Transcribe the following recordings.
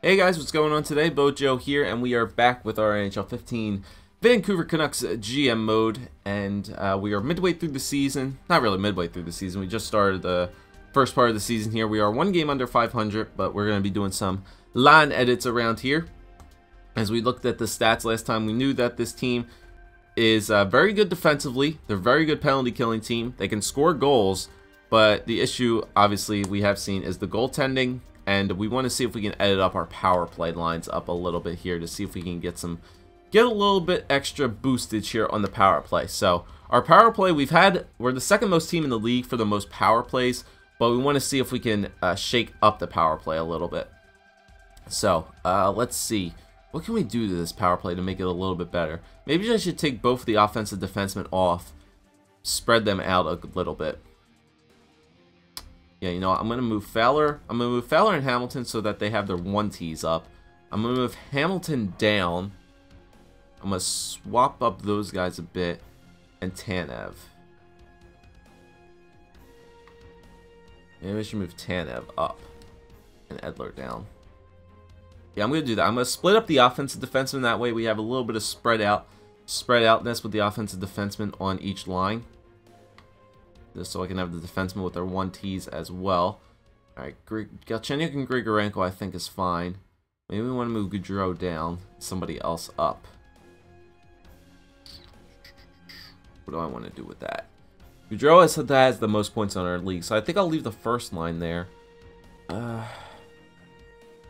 Hey guys, what's going on today? BOJoeKO here, and we are back with our NHL 15 Vancouver Canucks GM mode, and we are midway through the season. Not really midway through the season, we just started the first part of the season here. We are one game under 500, but we're going to be doing some line edits around here. As we looked at the stats last time, we knew that this team is very good defensively. They're a very good penalty killing team. They can score goals, but the issue, obviously, we have seen is the goaltending. And we want to see if we can edit up our power play lines up a little bit here to see if we can get a little bit extra boostage here on the power play. So our power play, we're the second most team in the league for the most power plays, but we want to see if we can shake up the power play a little bit. So let's see. What can we do to this power play to make it a little bit better? Maybe I should take both the offensive defensemen off, spread them out a little bit. Yeah, you know what? I'm going to move Fowler. I'm going to move Fowler and Hamilton so that they have their 1Ts up. I'm going to move Hamilton down. I'm going to swap up those guys a bit. And Tanev. Maybe I should move Tanev up. And Edler down. Yeah, I'm going to do that. I'm going to split up the offensive defenseman. That way we have a little bit of spread outness with the offensive defenseman on each line. Just so I can have the defensemen with their 1Ts as well. Alright, Galchenyuk and Grigorenko I think is fine. Maybe we want to move Gaudreau down, somebody else up. What do I want to do with that? Gaudreau has the most points on our league, so I think I'll leave the first line there.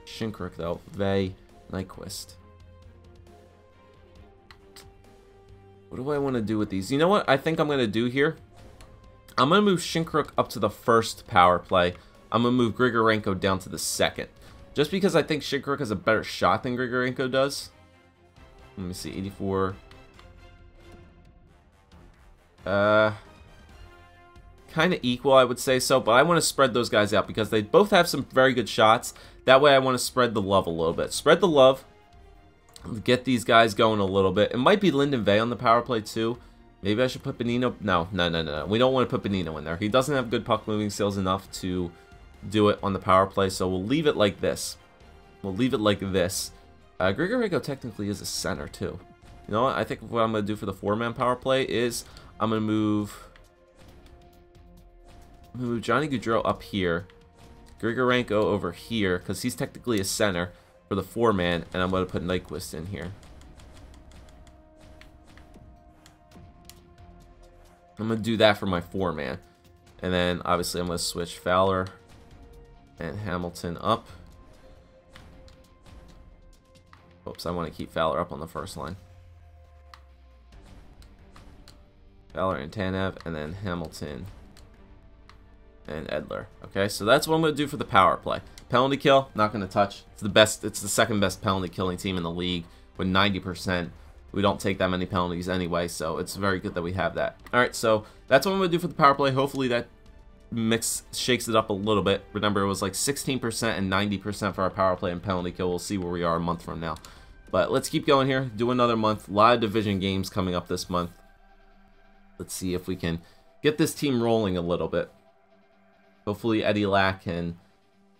Shinkruk though, Vey, Nyquist. What do I want to do with these? You know what I think I'm going to do here? I'm going to move Shinkruk up to the first power play. I'm going to move Grigorenko down to the second. Just because I think Shinkruk has a better shot than Grigorenko does. Let me see, 84. Kind of equal, I would say so. But I want to spread those guys out because they both have some very good shots. That way I want to spread the love a little bit. Spread the love. Get these guys going a little bit. It might be Linden Vey on the power play too. Maybe I should put Bonino. No. We don't want to put Bonino in there. He doesn't have good puck moving skills enough to do it on the power play, so we'll leave it like this. Grigorenko technically is a center too. You know what? I think what I'm going to do for the 4-man power play is I'm going to move Johnny Gaudreau up here. Grigorenko over here, because he's technically a center for the 4-man, and I'm going to put Nyquist in here. I'm going to do that for my 4-man. And then, obviously, I'm going to switch Fowler and Hamilton up. Oops, I want to keep Fowler up on the first line. Fowler and Tanev, and then Hamilton and Edler. Okay, so that's what I'm going to do for the power play. Penalty kill, not going to touch. It's the second best penalty killing team in the league with 90%. We don't take that many penalties anyway, so it's very good that we have that. Alright, so that's what I'm going to do for the power play. Hopefully that shakes it up a little bit. Remember, it was like 16% and 90% for our power play and penalty kill. We'll see where we are a month from now. But let's keep going here. Do another month. A lot of division games coming up this month. Let's see if we can get this team rolling a little bit. Hopefully Eddie Lack can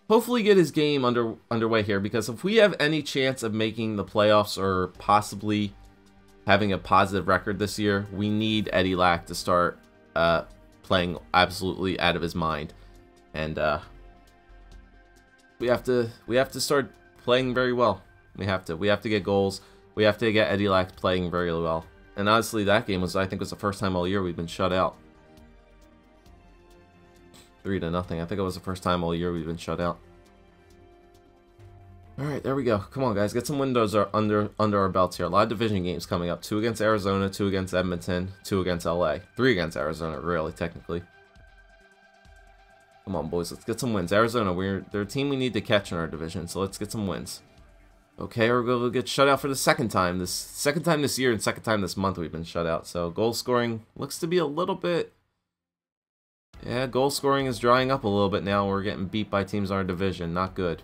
hopefully get his game underway here, because if we have any chance of making the playoffs or possibly having a positive record this year, we need Eddie Lack to start playing absolutely out of his mind, and we have to start playing very well. We have to get goals. We have to get Eddie Lack playing very well. And honestly, that game I think was the first time all year we've been shut out. 3-0. I think it was the first time all year we've been shut out. Alright, there we go. Come on, guys. Get some windows under our belts here. A lot of division games coming up. 2 against Arizona, 2 against Edmonton, 2 against LA. 3 against Arizona, really, technically. Come on, boys. Let's get some wins. Arizona, they're a team we need to catch in our division, so let's get some wins. Okay, we're going to get shut out for the second time. Second time this year and second time this month we've been shut out. So goal scoring looks to be a little bit... Yeah, goal scoring is drying up a little bit now. We're getting beat by teams in our division. Not good.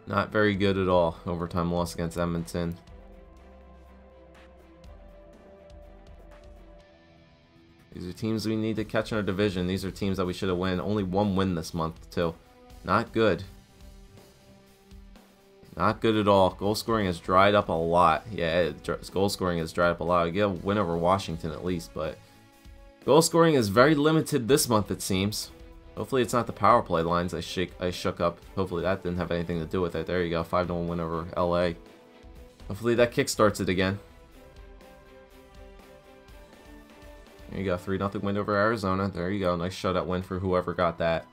Not very good at all. Overtime loss against Edmonton. These are teams we need to catch in our division. These are teams that we should have won. Only one win this month, too. Not good. Not good at all. Goal scoring has dried up a lot. Yeah, goal scoring has dried up a lot. We get a win over Washington at least, but goal scoring is very limited this month, it seems. Hopefully it's not the power play lines I shook up. Hopefully that didn't have anything to do with it. There you go, 5-1 win over LA. Hopefully that kickstarts it again. There you go, 3-0 win over Arizona. There you go, nice shutout win for whoever got that.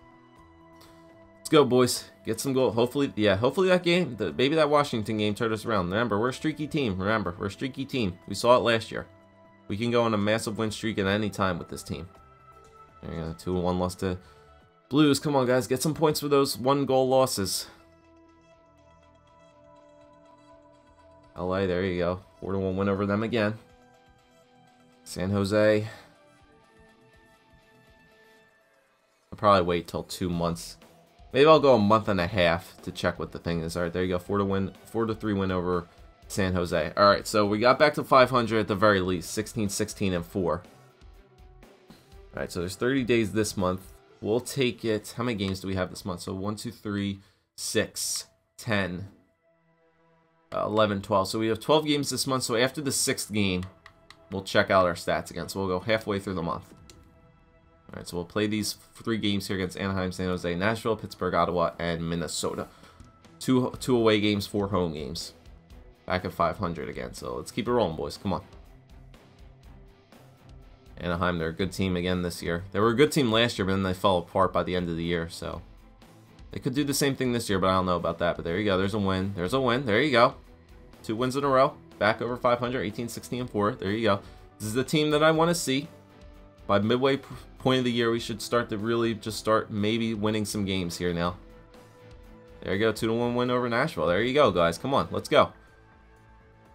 Let's go, boys. Get some goal. Hopefully, yeah, hopefully that game, maybe that Washington game turned us around. Remember, we're a streaky team. Remember, we're a streaky team. We saw it last year. We can go on a massive win streak at any time with this team. There you go, 2-1 loss to Blues. Come on, guys, get some points for those 1-goal losses. LA, there you go. 4-1 win over them again. San Jose. I'll probably wait till 2 months. Maybe I'll go a month and a half to check what the thing is. Alright, there you go. 4-3 win over San Jose. Alright, so we got back to 500 at the very least. 16-16-4. Alright, so there's 30 days this month. We'll take it. How many games do we have this month? So 1, 2, 3, 6, 10, 11, 12. So we have 12 games this month. So after the 6th game, we'll check out our stats again. So we'll go halfway through the month. Alright, so we'll play these 3 games here against Anaheim, San Jose, Nashville, Pittsburgh, Ottawa, and Minnesota. 2 away games, 4 home games. Back at 500 again. So let's keep it rolling, boys. Come on. Anaheim, they're a good team again this year. They were a good team last year, but then they fell apart by the end of the year. So they could do the same thing this year, but I don't know about that. But there you go. There's a win. There's a win. There you go. 2 wins in a row. Back over 500, 18-16-4. There you go. This is the team that I want to see. By midway point of the year, we should start to really just start maybe winning some games here now. There you go. 2-1 win over Nashville. There you go, guys. Come on. Let's go.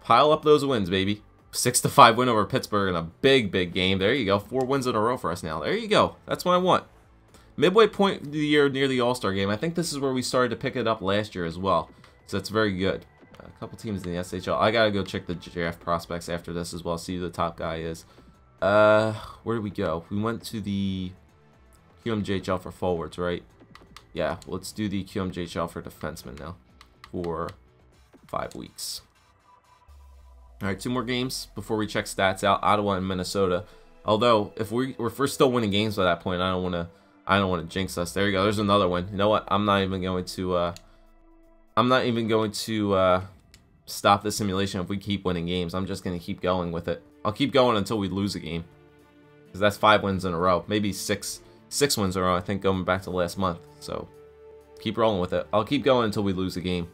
Pile up those wins, baby. 6-5 win over Pittsburgh in a big, big game. There you go. 4 wins in a row for us now. There you go. That's what I want. Midway point of the year near the All-Star game. I think this is where we started to pick it up last year as well. So that's very good. A couple teams in the SHL. I got to go check the draft prospects after this as well. See who the top guy is. Where did we go? We went to the QMJHL for forwards, right? Yeah, let's do the QMJHL for defensemen now. For 5 weeks. Alright, 2 more games before we check stats out. Ottawa and Minnesota. Although, if we're still winning games by that point, I don't want to jinx us. There you go. There's another one. You know what? I'm not even going to stop the simulation if we keep winning games. I'm just going to keep going with it. I'll keep going until we lose a game. Because that's 5 wins in a row. Maybe 6 wins in a row, I think, going back to last month. So, keep rolling with it. I'll keep going until we lose a game.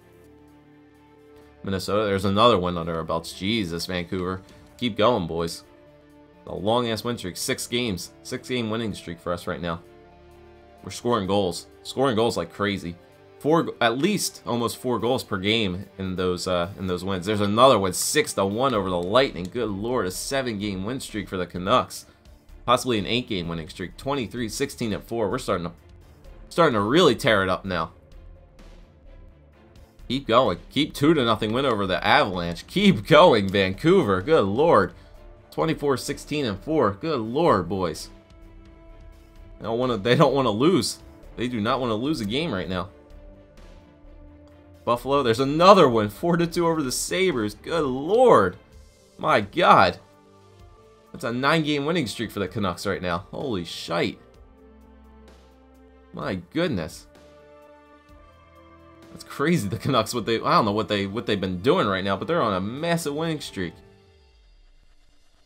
Minnesota, there's another win under our belts. Jesus, Vancouver. Keep going, boys. A long-ass win streak. 6 games. 6-game winning streak for us right now. We're scoring goals. Scoring goals like crazy. At least almost 4 goals per game in those wins. There's another one, 6-1 over the Lightning. Good lord, a 7-game win streak for the Canucks. Possibly an 8-game winning streak. 23-16-4. We're starting to really tear it up now. Keep going. Keep 2-0 win over the Avalanche. Keep going, Vancouver. Good lord. 24-16-4. Good lord, boys. They don't want to lose. They do not want to lose a game right now. Buffalo, there's another one. 4-2 over the Sabres. Good lord. My god. That's a 9-game winning streak for the Canucks right now. Holy shite. My goodness. That's crazy, the Canucks. I don't know what they've been doing right now, but they're on a massive winning streak.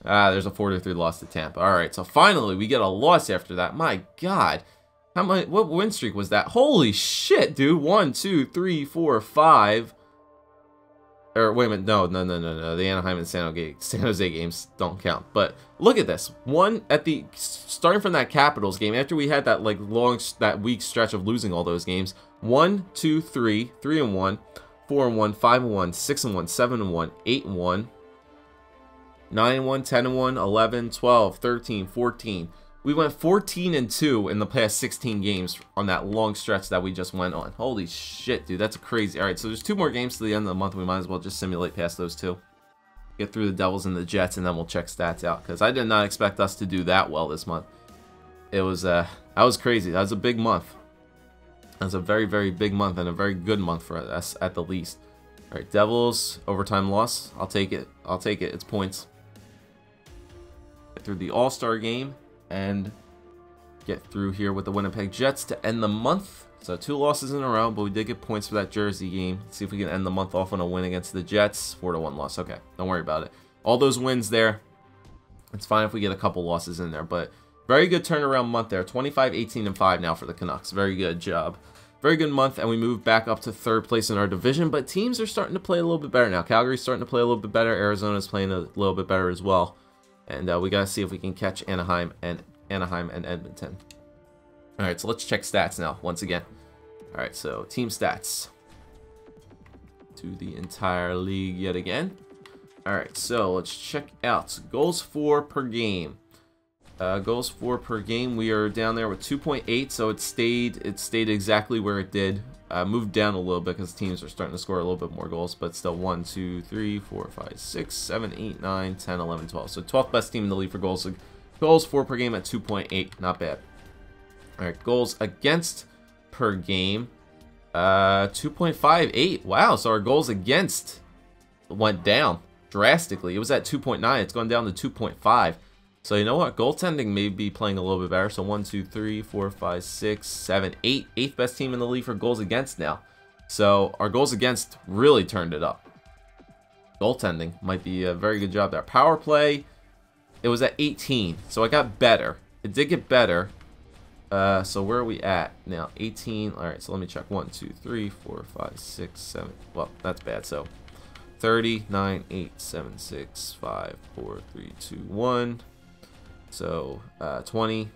There's a 4-3 loss to Tampa. Alright, so finally we get a loss after that. My god. What win streak was that? Holy shit, dude. 1, 2, 3, 4, 5. Or wait a minute, no. The Anaheim and San Jose games don't count. But look at this. Starting from that Capitals game, after we had that that week stretch of losing all those games. 1, 2, 3, 3-1, 4-1, 5-1, 6-1, 7-1, 8-1, 9-1, 10-1, 11, 12, 13, 14. We went 14-2 in the past 16 games on that long stretch that we just went on. Holy shit, dude. That's crazy. Alright, so there's 2 more games to the end of the month. We might as well just simulate past those 2. Get through the Devils and the Jets, and then we'll check stats out. Because I did not expect us to do that well this month. It was, that was crazy. That was a big month. That was a very, very big month and a very good month for us at the least. Alright, Devils, overtime loss. I'll take it. I'll take it. It's points. Get through the All-Star game and get through here with the Winnipeg Jets to end the month. So 2 losses in a row, but we did get points for that Jersey game. Let's see if we can end the month off on a win against the Jets. 4-1 loss. Okay, don't worry about it. All those wins there. It's fine if we get a couple losses in there, but very good turnaround month there. 25, 18, and 5 now for the Canucks. Very good job. Very good month, and we move back up to 3rd place in our division, but teams are starting to play a little bit better now. Calgary's starting to play a little bit better. Arizona's playing a little bit better as well. And we got to see if we can catch Anaheim and Edmonton. All right, so let's check stats now once again. All right, so team stats. To the entire league yet again. All right, so let's check out goals for per game. Goals for per game, we are down there with 2.8, so it stayed exactly where it did. Moved down a little bit because teams are starting to score a little bit more goals, but still 1, 2, 3, 4, 5, 6, 7, 8, 9, 10, 11, 12. So 12th best team in the league for goals. Goals for per game at 2.8, not bad. All right, goals against per game, 2.58. Wow, so our goals against went down drastically. It was at 2.9. It's gone down to 2.5. So you know what? Goaltending may be playing a little bit better. So 1, 2, 3, 4, 5, 6, 7, 8. 8th best team in the league for goals against now. So our goals against really turned it up. Goaltending might be a very good job there. Power play, it was at 18. So it got better. It did get better. So where are we at now? 18. All right, so let me check. 1, 2, 3, 4, 5, 6, 7. Well, that's bad. So 30, 9, 8, 7, 6, 5, 4, 3, 2, 1. So 20,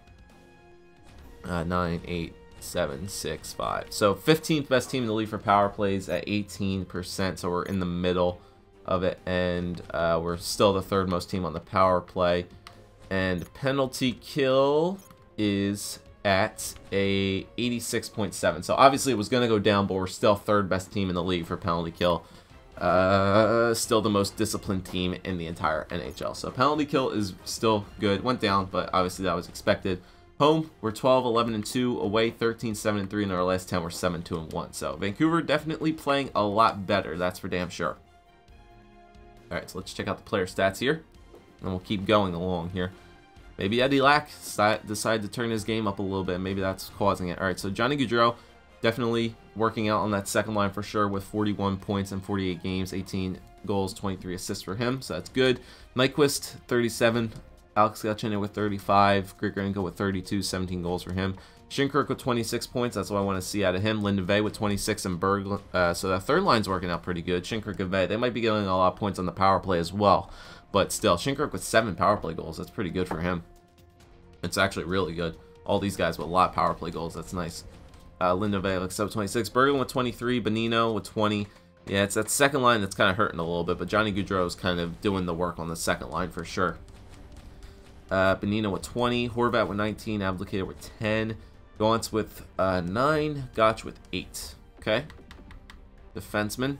9, 8, 7, 6, 5. So 15th best team in the league for power plays at 18%. So we're in the middle of it, and we're still the 3rd most team on the power play. And penalty kill is at a 86.7. So obviously it was going to go down, but we're still 3rd best team in the league for penalty kill. Still the most disciplined team in the entire NHL. So penalty kill is still good. Went down, but obviously that was expected. Home, we're 12, 11, and 2. Away, 13, 7, and 3. In our last 10, we're 7, 2, and 1. So Vancouver definitely playing a lot better. That's for damn sure. All right, so let's check out the player stats here, and we'll keep going along here. Maybe Eddie Lack decided to turn his game up a little bit. Maybe that's causing it. All right, so Johnny Gaudreau definitely working out on that second line for sure with 41 points in 48 games, 18 goals, 23 assists for him, so that's good. Nyquist, 37. Alex Galchenyuk with 35. Grigorenko with 32, 17 goals for him. Shinkaruk with 26 points. That's what I want to see out of him. Lindevay with 26 and Berg. So that third line's working out pretty good. Shinkaruk and Vay, they might be getting a lot of points on the power play as well. But still, Shinkaruk with 7 power play goals. That's pretty good for him. It's actually really good. All these guys with a lot of power play goals. That's nice. Lindevay looks up 26. Berglund with 23. Bonino with 20. Yeah, it's that second line that's kind of hurting a little bit. But Johnny Gaudreau is kind of doing the work on the second line for sure. Bonino with 20. Horvat with 19. Abdicator with 10. Gaunts with 9. Gotch with 8. Okay. Defenseman.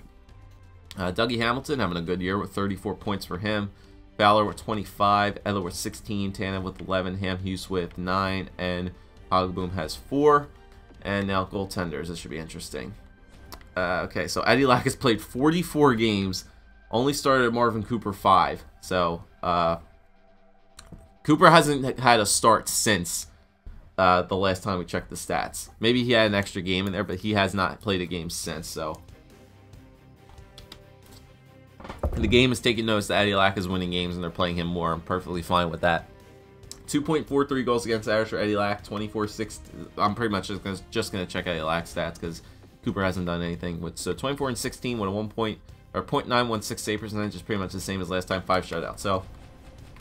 Dougie Hamilton having a good year with 34 points for him. Fowler with 25. Edler with 16. Tanev with 11. Hamhuis with 9. And Hogboom has 4. And now goaltenders. This should be interesting. Okay, so Eddie Lack has played 44 games. Only started at Marvin Cooper 5. So Cooper hasn't had a start since the last time we checked the stats. Maybe he had an extra game in there, but he has not played a game since. So the game is taking notice that Eddie Lack is winning games and they're playing him more. I'm perfectly fine with that. 2.43 goals against average for Eddie Lack. 24-6. I'm pretty much just gonna check Eddie Lack's stats because Cooper hasn't done anything. So 24-16 with a 0.916 save percentage is pretty much the same as last time. 5 shutouts. So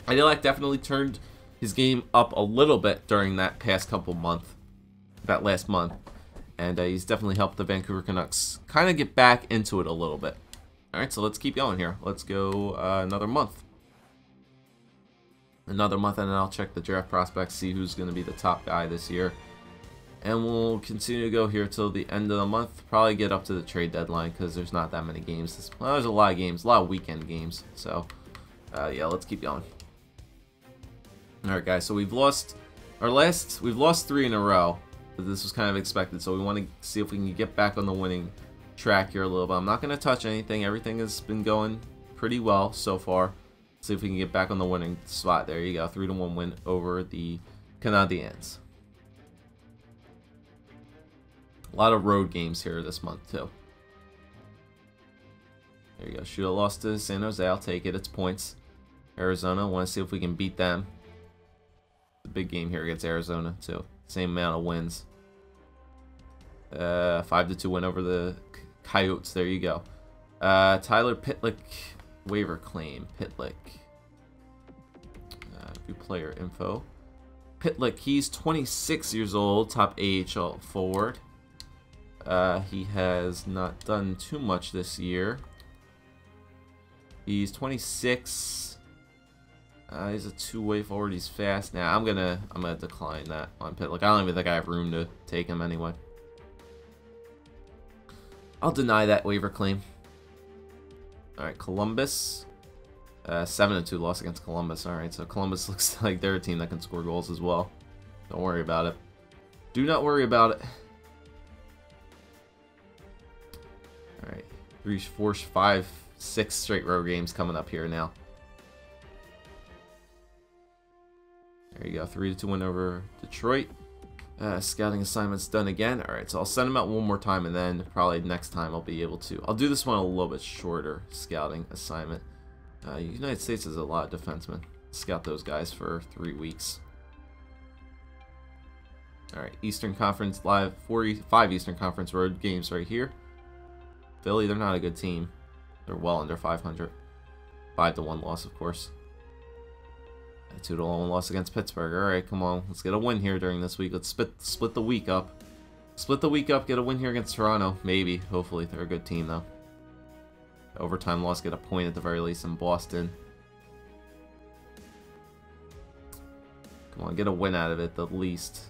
Eddie Lack definitely turned his game up a little bit during that past that last month, and he's definitely helped the Vancouver Canucks kind of get back into it a little bit. All right, so let's keep going here. Let's go another month. And then I'll check the draft prospects, see who's going to be the top guy this year. And we'll continue to go here till the end of the month. Probably get up to the trade deadline because there's not that many games. Well, there's a lot of games, a lot of weekend games. So, yeah, let's keep going. All right, guys. So we've lost 3 in a row. But this was kind of expected. So we want to see if we can get back on the winning track here a little bit. I'm not going to touch anything. Everything has been going pretty well so far. See if we can get back on the winning spot. There you go. 3-1 win over the Canadiens. A lot of road games here this month, too. There you go. Shootout loss to San Jose. I'll take it. It's points. Arizona. Want to see if we can beat them. The big game here against Arizona, too. Same amount of wins. 5-2 win over the Coyotes. There you go. Tyler Pitlick. Waiver claim. Pitlick. View player info. Pitlick, he's 26 years old. Top AHL forward. He has not done too much this year. He's 26. He's a two-way forward. He's fast. Now I'm gonna decline that on Pitlick. I don't even think I have room to take him anyway. I'll deny that waiver claim. All right, Columbus. 7-2 loss against Columbus. All right, so Columbus looks like they're a team that can score goals as well. Don't worry about it. Do not worry about it. All right, 3, 4, 5, 6 straight road games coming up here now. There you go, 3-2 win over Detroit. Scouting assignment's done again. All right, so I'll send them out one more time, and then probably next time I'll be able to. I'll do this one a little bit shorter scouting assignment. United States has a lot of defensemen. Scout those guys for 3 weeks. All right, Eastern Conference live, 5 Eastern Conference road games right here. Philly, they're not a good team. They're well under 500. 5-1 loss, of course. 2-1 loss against Pittsburgh. All right, come on, let's get a win here during this week. Let's split the week up. Split the week up. Get a win here against Toronto. Maybe, hopefully, they're a good team though. Overtime loss, get a point at the very least in Boston. Come on, get a win out of it, the least.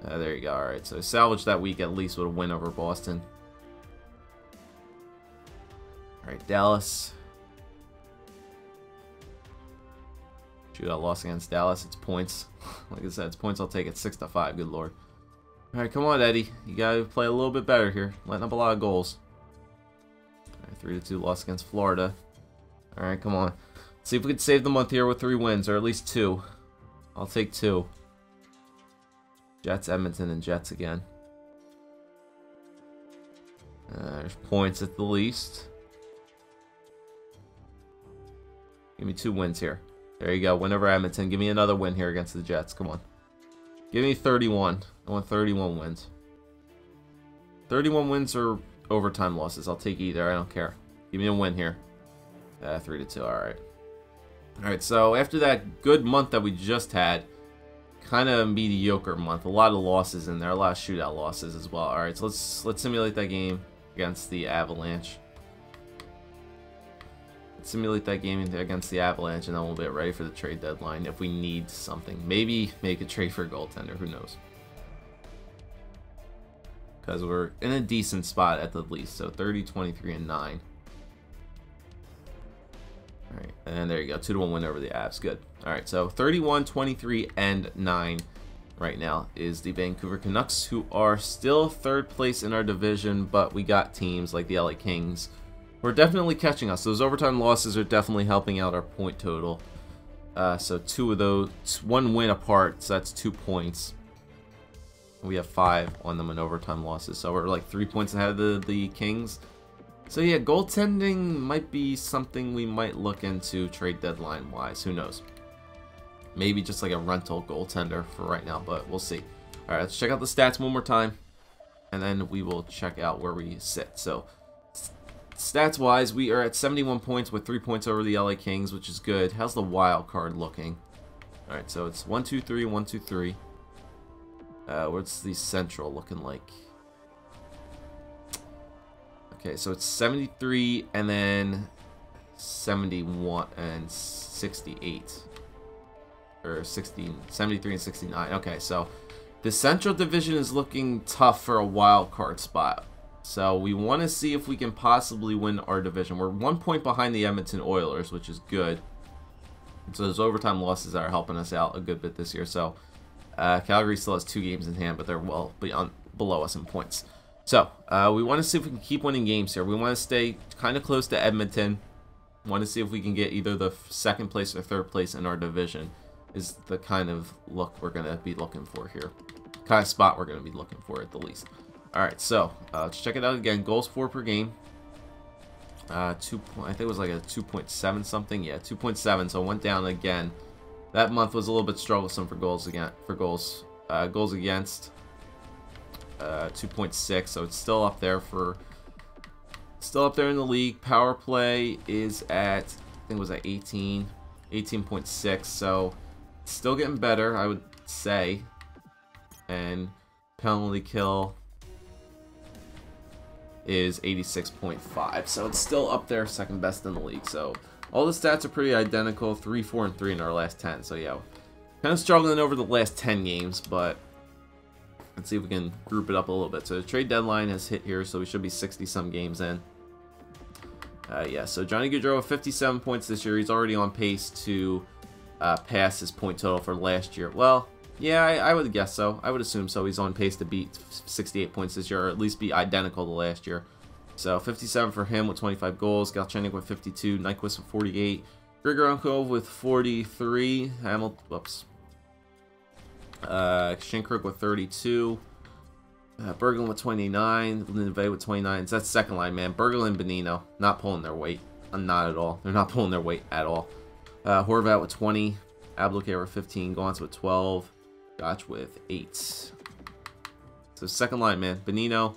There you go. All right, so salvage that week at least with a win over Boston. All right, Dallas. Shootout loss against Dallas. It's points. Like I said, it's points. I'll take it. 6-5. Good lord. All right, come on, Eddie. You gotta play a little bit better here. Letting up a lot of goals. All right, 3-2 loss against Florida. All right, come on. Let's see if we can save the month here with 3 wins, or at least 2. I'll take 2. Jets, Edmonton, and Jets again. There's points at the least. Give me 2 wins here. There you go. Win over Edmonton. Give me another win here against the Jets. Come on. Give me 31. I want 31 wins. 31 wins or overtime losses. I'll take either. I don't care. Give me a win here. 3-2. Alright. Alright, so after that good month that we just had, kind of mediocre month. A lot of losses in there. A lot of shootout losses as well. Alright, so let's simulate that game against the Avalanche. Simulate that game against the Avalanche, and then we'll get ready for the trade deadline if we need something. Maybe make a trade for a goaltender. Who knows? Because we're in a decent spot at the least. So 30, 23, and 9. All right, and there you go. 2-1 win over the Avs. Good. All right, so 31, 23, and 9 right now is the Vancouver Canucks, who are still 3rd place in our division, but we got teams like the LA Kings. We're definitely catching us. Those overtime losses are definitely helping out our point total. So 2 of those, 1 win apart, so that's 2 points. We have 5 on them in overtime losses, so we're like 3 points ahead of the Kings. So yeah, goaltending might be something we might look into trade deadline wise. Who knows? Maybe just like a rental goaltender for right now, but we'll see. All right, let's check out the stats one more time, and then we will check out where we sit. So stats wise, we are at 71 points with 3 points over the LA Kings, which is good. How's the wild card looking? All right, so it's 1-2-3, 1-2-3. What's the Central looking like? Okay, so it's 73 and then 71 and 68. Or 73 and 69. Okay, so the Central Division is looking tough for a wild card spot. So we want to see if we can possibly win our division. We're 1 point behind the Edmonton Oilers, which is good. So those overtime losses are helping us out a good bit this year. So Calgary still has 2 games in hand, but they're well below us in points. So, we want to see if we can keep winning games here. We want to stay kind of close to Edmonton. Want to see if we can get either the second place or third place in our division is the kind of look we're going to be looking for here. Kind of spot we're going to be looking for at the least. Alright, so, let's check it out again. Goals for per game. I think it was like a 2.7 something. Yeah, 2.7, so it went down again. That month was a little bit troublesome for goals goals against. 2.6, so it's still up there in the league. Power play is at, I think it was at 18.6, so it's still getting better, I would say. And penalty kill is 86.5, so it's still up there, second best in the league. So all the stats are pretty identical, 3, 4, and 3 in our last 10. So yeah, kind of struggling over the last 10 games, but let's see if we can group it up a little bit. So the trade deadline has hit here, so we should be 60-some games in. Yeah, so Johnny Gaudreau with 57 points this year. He's already on pace to pass his point total for last year. Well, yeah, I would guess so. I would assume so. He's on pace to beat 68 points this year, or at least be identical to last year. So 57 for him with 25 goals. Galchenyuk with 52. Nyquist with 48. Grigorenko with 43. Shinkrug with 32. Berglund with 29. Linvey with 29. So that's second line, man. Berglund and Bonino not pulling their weight. Not at all. They're not pulling their weight at all. Horvat with 20. Abdelkader with 15. Gaunce with 12. Gotch with 8. So second line, man. Bonino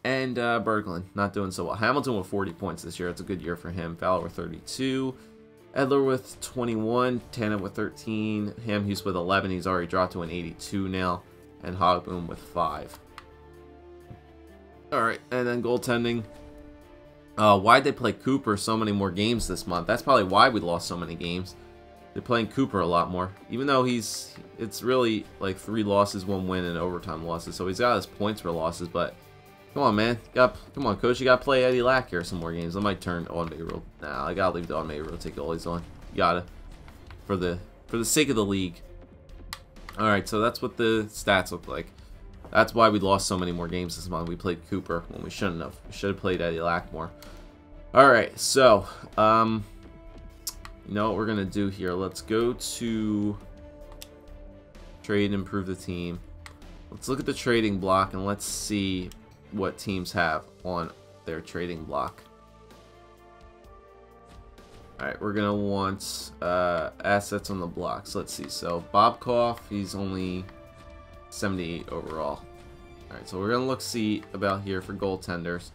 and Berglund not doing so well. Hamilton with 40 points this year. It's a good year for him. Fowler with 32. Edler with 21. Tanev with 13. Hamhuis with 11. He's already dropped to an 82 now. And Hogboom with 5. Alright, and then goaltending. Why'd they play Cooper so many more games this month? That's probably why we lost so many games. They're playing Cooper a lot more. Even though it's really like 3 losses, 1 win, and overtime losses. So he's got his points for losses, but come on, man. Come on, coach. You got to play Eddie Lack here some more games. I might turn automated. Nah, I got to leave the automated rotate goalies on. You got to. For the sake of the league. Alright, so that's what the stats look like. That's why we lost so many more games this month. We played Cooper when we shouldn't have. We should have played Eddie Lack more. Alright, so, you know what we're going to do here. Let's go to trade and improve the team. Let's look at the trading block and let's see what teams have on their trading block. Alright, we're going to want assets on the block. So let's see. So BOJoeKO, he's only 78 overall. Alright, so we're going to see about here for goaltenders.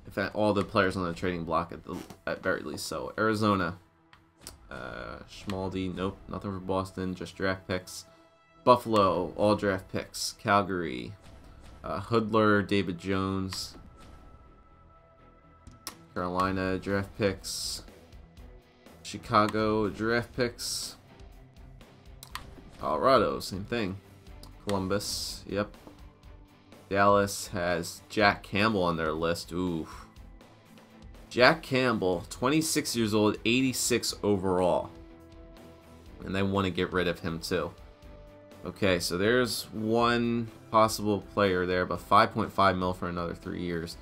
If all the players on the trading block at very least. So Arizona. Schmaldi, nope, nothing for Boston, just draft picks. Buffalo, all draft picks. Calgary, Hoodler, David Jones. Carolina, draft picks. Chicago, draft picks. Colorado, same thing. Columbus, yep. Dallas has Jack Campbell on their list. Ooh. Jack Campbell, 26 years old, 86 overall. And they want to get rid of him too. Okay, so there's one possible player there, but 5.5 mil for another 3 years.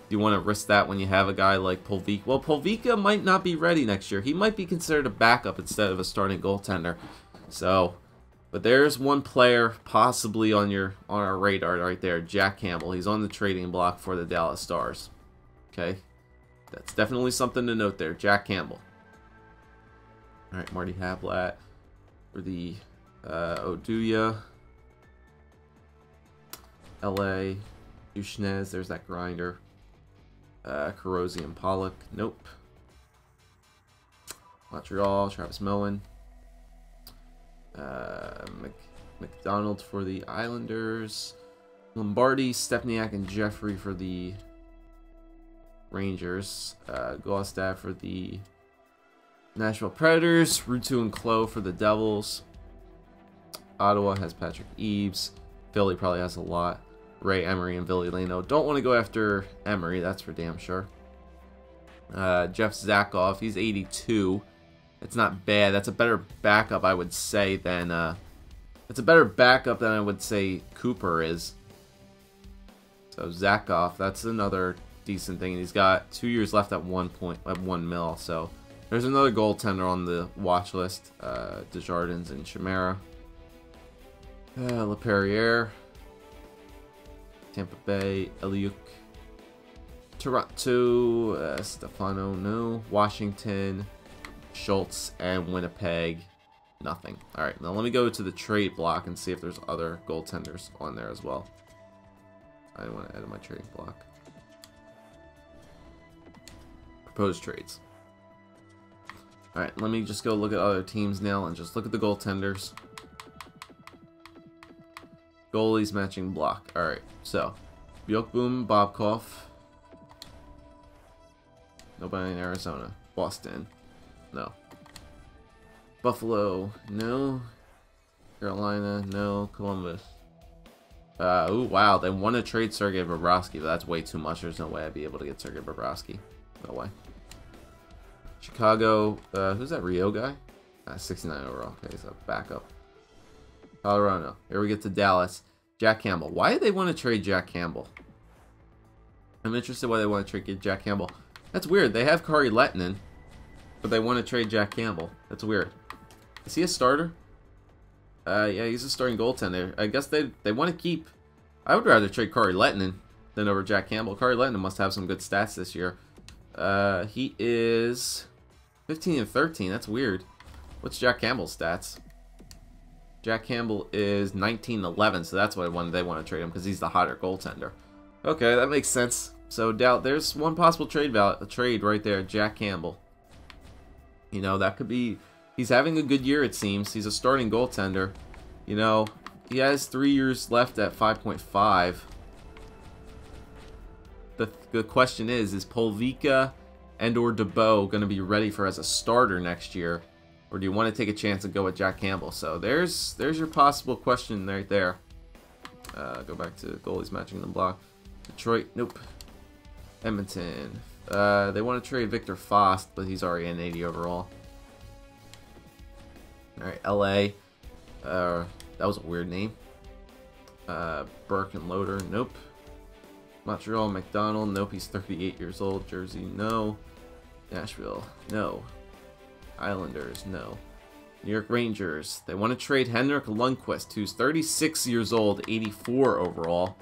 Do you want to risk that when you have a guy like Polvika? Well, Polvika might not be ready next year. He might be considered a backup instead of a starting goaltender. So, but there's one player possibly on our radar right there, Jack Campbell. He's on the trading block for the Dallas Stars. Okay. That's definitely something to note there. Jack Campbell. Alright, Marty Hablat for the Oduya. LA. Ushnez. There's that grinder. Corrosian Pollock. Nope. Montreal. Travis Moen. McDonald for the Islanders. Lombardi, Stepniak, and Jeffrey for the Rangers. Gostad for the Nashville Predators. Rutu and Klo for the Devils. Ottawa has Patrick Eaves. Philly probably has a lot. Ray Emery and Billy Leno. Don't want to go after Emery, that's for damn sure. Jeff Zakov, he's 82. It's not bad. That's a better backup, I would say, than it's a better backup than I would say Cooper is. So Zakov, that's another decent thing. He's got 2 years left at 1 mil. So there's another goaltender on the watch list. Desjardins and Chimera. LaPerriere. Tampa Bay, Eliuk. Toronto, Stefano, no. Washington, Schultz, and Winnipeg, nothing. Alright, now let me go to the trade block and see if there's other goaltenders on there as well. I don't want to add my trade block. Proposed trades. Alright, let me just go look at other teams now and just look at the goaltenders. Goalies matching block. Alright, so Bjorkboom, Bobkov. Nobody in Arizona. Boston. No. Buffalo. No. Carolina. No. Columbus. Ooh, wow. They want to trade Sergei Bobrovsky, but that's way too much. There's no way I'd be able to get Sergei Bobrovsky. No way. Chicago. Who's that Rio guy? 69 overall. Okay, he's a backup. Colorado. Here we get to Dallas. Jack Campbell. Why do they want to trade Jack Campbell? I'm interested why they want to trade Jack Campbell. That's weird. They have Kari Lehtinen, but they want to trade Jack Campbell. That's weird. Is he a starter? Yeah, he's a starting goaltender. I guess they want to keep... I would rather trade Kari Lehtinen than over Jack Campbell. Kari Lehtinen must have some good stats this year. He is 15 and 13. That's weird. What's Jack Campbell's stats? Jack Campbell is 19 and 11, so that's why they want to trade him, because he's the hotter goaltender. Okay, that makes sense. So there's one possible trade right there, Jack Campbell. You know, that could be... He's having a good year, it seems. He's a starting goaltender. You know, he has 3 years left at 5.5. The question is Polvika and or DeBow going to be ready for as a starter next year? Or do you want to take a chance and go with Jack Campbell? So there's your possible question right there. Go back to goalies matching the block. Detroit, nope. Edmonton. They want to trade Victor Fost, but he's already an 80 overall. Alright, LA. That was a weird name. Burke and Loader, nope. Montreal, McDonald, nope, he's 38 years old. Jersey, no. Nashville, no. Islanders, no. New York Rangers. They want to trade Henrik Lundqvist, who's 36 years old, 84 overall.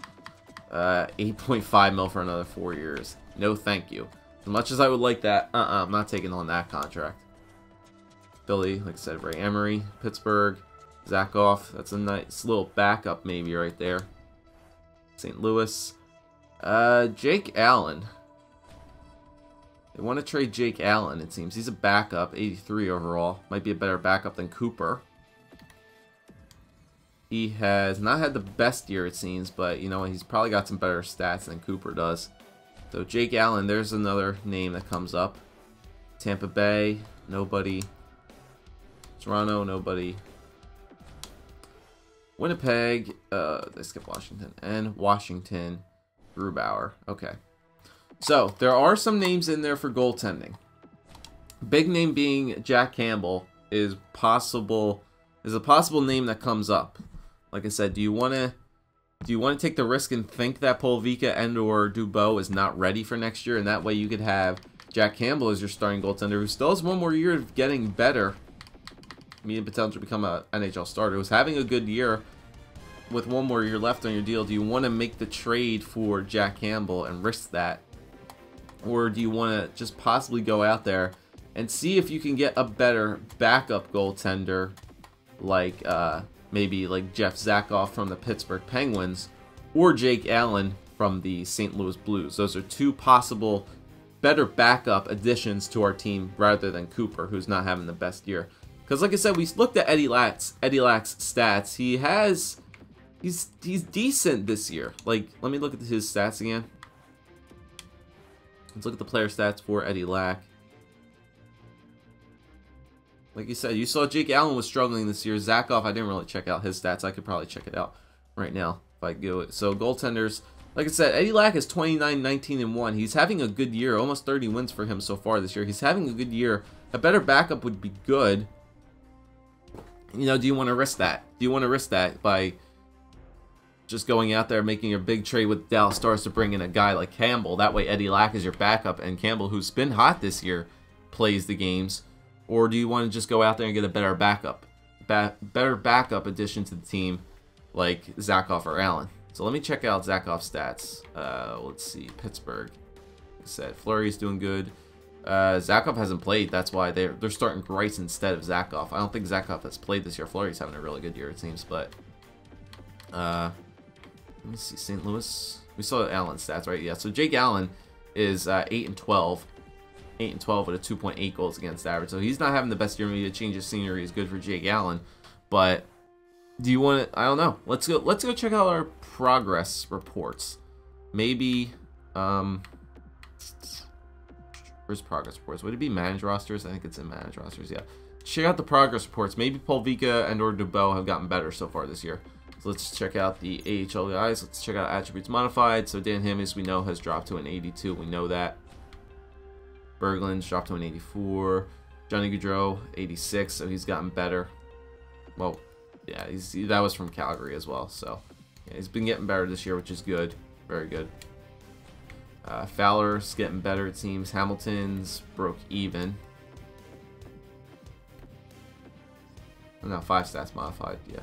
8.5 mil for another 4 years. No, thank you. As much as I would like that, I'm not taking on that contract. Philly, like I said, Ray Emery. Pittsburgh, Zakov. That's a nice little backup maybe right there. St. Louis. Jake Allen. They want to trade Jake Allen, it seems. He's a backup, 83 overall. Might be a better backup than Cooper. He has not had the best year, it seems, but, you know, he's probably got some better stats than Cooper does. So, Jake Allen, there's another name that comes up. Tampa Bay, nobody. Toronto, nobody. Winnipeg, they skipped Washington. And Washington, Grubauer. Okay. So, there are some names in there for goaltending. Big name being Jack Campbell is a possible name that comes up. Like I said, do you want to take the risk and think that Polvika and or Dubois is not ready for next year, and that way you could have Jack Campbell as your starting goaltender, who still has one more year of getting better, meaning potential to become an NHL starter, who's having a good year with one more year left on your deal. Do you want to make the trade for Jack Campbell and risk that? Or do you want to just possibly go out there and see if you can get a better backup goaltender like maybe like Jeff Zakov from the Pittsburgh Penguins or Jake Allen from the St. Louis Blues? Those are two possible better backup additions to our team rather than Cooper, who's not having the best year. Because like I said, we looked at Eddie Lack's stats. He's decent this year. Like, let me look at his stats again. Let's look at the player stats for Eddie Lack. Like you said, you saw Jake Allen was struggling this year. Zakov, I didn't really check out his stats. I could probably check it out right now if I go it. So goaltenders, like I said, Eddie Lack is 29, 19, and 1. He's having a good year. Almost 30 wins for him so far this year. He's having a good year. A better backup would be good. You know, do you want to risk that? Do you want to risk that by just going out there making a big trade with Dallas Stars to bring in a guy like Campbell. That way Eddie Lack is your backup, and Campbell, who's been hot this year, plays the games? Or do you want to just go out there and get a better backup addition to the team like Zakhoff or Allen? So let me check out Zakhoff's stats. Let's see, Pittsburgh. Like I said, Fleury's doing good. Zakhoff hasn't played. That's why they're starting Grice instead of Zakhoff. I don't think Zakhoff has played this year. Fleury's having a really good year, it seems. But let me see, St. Louis. We saw Allen's stats, right? Yeah. So Jake Allen is 8-12. 8-12 with a 2.8 goals against average. So he's not having the best year. Maybe a change of scenery is good for Jake Allen. But do you want to? I don't know. Let's go check out our progress reports. Maybe where's progress reports? Would it be managed rosters? I think it's in managed rosters. Yeah. Check out the progress reports. Maybe Polvika and or Dubois have gotten better so far this year. So let's check out the AHL guys. Let's check out attributes modified. So Dan Hammes, we know, has dropped to an 82. We know that. Berglund's dropped to an 84. Johnny Gaudreau, 86. So he's gotten better. Well, yeah, that was from Calgary as well. So yeah, he's been getting better this year, which is good. Very good. Fowler's getting better, it seems. Hamilton's broke even. No, 5 stats modified, yeah.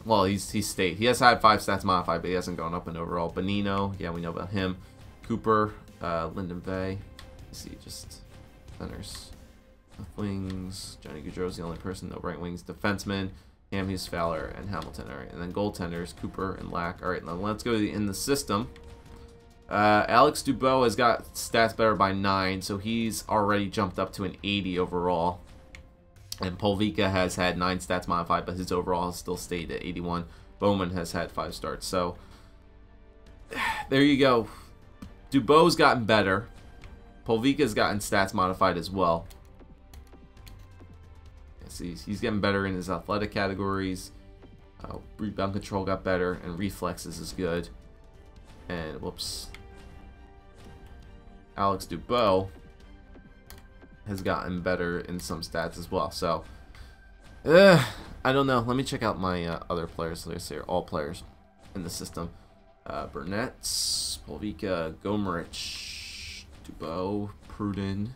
Well, he's stayed. He has had 5 stats modified, but he hasn't gone up in overall. Bonino, yeah, we know about him. Cooper, Lyndon Vay. Let's see, just centers. Wings. Johnny Gaudreau's the only person, no right wings. Defenseman, Hammes, Fowler, and Hamilton. All right, and then goaltenders, Cooper and Lack. All right, now let's go in the system. Alex Dubois has got stats better by 9, so he's already jumped up to an 80 overall. And Polvika has had 9 stats modified, but his overall has still stayed at 81. Bowman has had 5 starts. So there you go. Dubois gotten better. Polvika's gotten stats modified as well. See, he's getting better in his athletic categories. Rebound control got better, and reflexes is good. And whoops, Alex Dubois has gotten better in some stats as well. So I don't know. Let me check out my other players. Let's say all players in the system. Burnett, Polvika, Gomerich, Dubois, Pruden,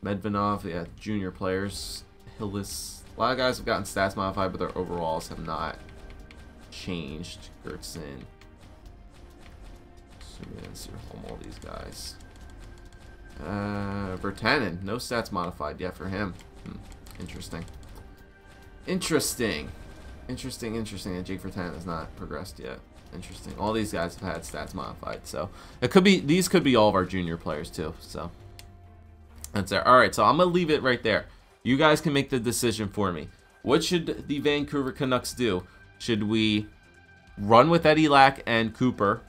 Medvedov. Yeah, junior players. Hillis. A lot of guys have gotten stats modified, but their overalls have not changed. Gertson. All these guys. Virtanen, no stats modified yet for him. Interesting. And Jake Virtanen has not progressed yet. Interesting. All these guys have had stats modified, so it could be, these could be all of our junior players too. So that's there. All right, so I'm gonna leave it right there. You guys can make the decision for me. What should the Vancouver Canucks do? Should we run with Eddie Lack and Cooper?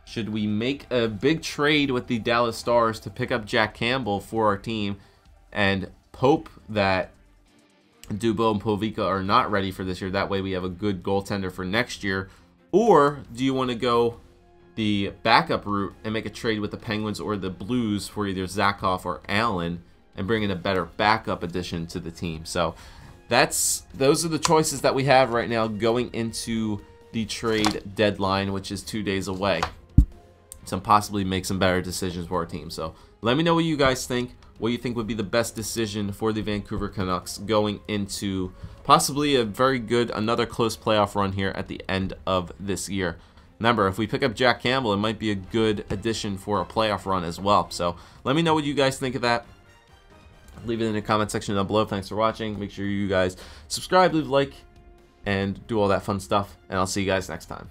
Should we make a big trade with the Dallas Stars to pick up Jack Campbell for our team and hope that Dubois and Polvika are not ready for this year? That way we have a good goaltender for next year. Or do you want to go the backup route and make a trade with the Penguins or the Blues for either Zakhoff or Allen and bring in a better backup addition to the team? So those are the choices that we have right now going into the trade deadline, which is 2 days away. To possibly make some better decisions for our team. So let me know what you guys think. What you think would be the best decision for the Vancouver Canucks going into possibly a very good, another close playoff run here at the end of this year. Remember, if we pick up Jack Campbell, it might be a good addition for a playoff run as well. So let me know what you guys think of that. Leave it in the comment section down below. Thanks for watching. Make sure you guys subscribe, leave a like, and do all that fun stuff. And I'll see you guys next time.